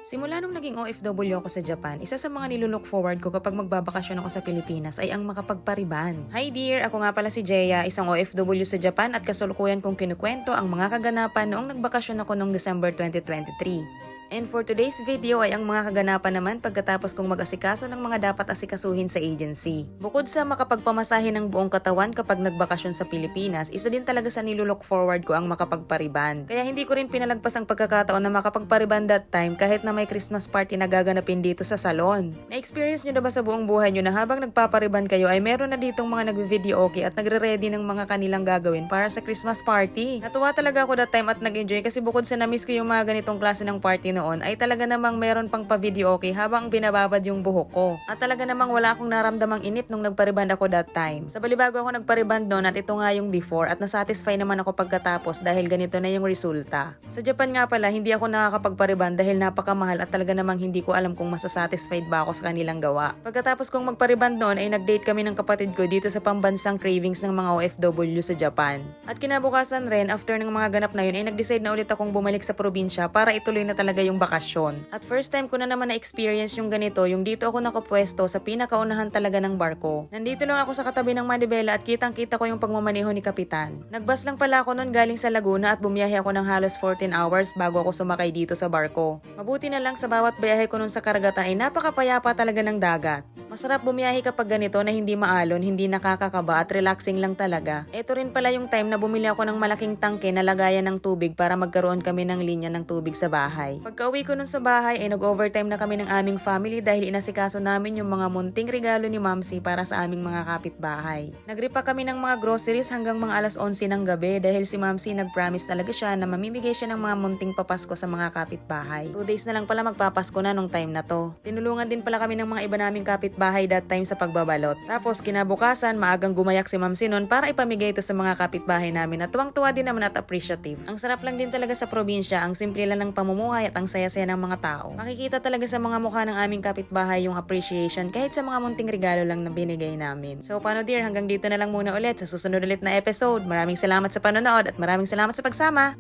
Simula nung naging OFW ako sa Japan, isa sa mga nilulook forward ko kapag magbabakasyon ako sa Pilipinas ay ang makapagpariban. Hi dear! Ako nga pala si Jeya, isang OFW sa Japan at kasalukuyan kong kinukwento ang mga kaganapan noong nagbakasyon ako noong December 2023. And for today's video ay ang mga kaganapan naman pagkatapos kong mag-asikaso ng mga dapat asikasuhin sa agency. Bukod sa makapagpamasahe ng buong katawan kapag nagbakasyon sa Pilipinas, isa din talaga sa nilulook forward ko ang makapagpariban. Kaya hindi ko rin pinalagpas ang pagkakataon na makapagpariban that time kahit na may Christmas party na gaganapin dito sa salon. Na-experience nyo na ba sa buong buhay nyo na habang nagpapariban kayo ay meron na ditong mga nag-video okay at nagre-ready ng mga kanilang gagawin para sa Christmas party? Natuwa talaga ako that time at nag-enjoy kasi bukod sa na-miss ko yung mga ganitong klase ng party noon ay talaga namang meron pang pa-video okay habang binababad yung buhok ko. At talaga namang wala akong naramdamang inip nung nagpariband ako that time. Sa balibago ako nagpariband noon at ito nga yung before at nasatisfy naman ako pagkatapos dahil ganito na yung resulta. Sa Japan nga pala, hindi ako nakakapagpariband dahil napakamahal at talaga namang hindi ko alam kung masasatisfied ba ako sa kanilang gawa. Pagkatapos kong magpariband noon ay nag-date kami ng kapatid ko dito sa pambansang cravings ng mga OFW sa Japan. At kinabukasan rin, after ng mga ganap na yun ay nag-decide na ulit akong bumalik sa probinsya para ituloy na talaga yung bakasyon. At first time ko na naman na-experience yung ganito, yung dito ako nakapwesto sa pinakaunahan talaga ng barko. Nandito lang ako sa katabi ng manibela at kitang-kita ko yung pagmamaneho ni Kapitan. Nagbus lang pala ako noon galing sa Laguna at bumiyahe ako ng halos 14 hours bago ako sumakay dito sa barko. Mabuti na lang sa bawat biyahe ko noon sa karagatan ay napakapayapa talaga ng dagat. Masarap bumiyahe kapag ganito na hindi maalon, hindi nakakakaba at relaxing lang talaga. Ito rin pala yung time na bumili ako ng malaking tangke na lagayan ng tubig para magkaroon kami ng linya ng tubig sa bahay. Pagka-uwi ko nun sa bahay ay nag-overtime na kami ng aming family dahil inasikaso namin yung mga munting regalo ni Mamsi para sa aming mga kapitbahay. Nagripa kami ng mga groceries hanggang mga alas 11 ng gabi dahil si Mamsi nag-promise talaga siya na mamimigay siya ng mga munting papasko sa mga kapitbahay. 2 days na lang pala magpapasko na nung time na to. Tinulungan din pala kami ng mga iba naming kapitbahay that time sa pagbabalot. Tapos kinabukasan, maagang gumayak si Mamsi nun para ipamigay ito sa mga kapitbahay namin at tuwang-tuwa din naman at appreciative. Ang sarap lang din talaga sa probinsya, ang simple lang ng pamumuhay at ang saya-saya ng mga tao. Makikita talaga sa mga mukha ng aming kapitbahay yung appreciation kahit sa mga munting regalo lang na binigay namin. So paano dear, hanggang dito na lang muna ulit sa susunod ulit na episode. Maraming salamat sa panonood at maraming salamat sa pagsama!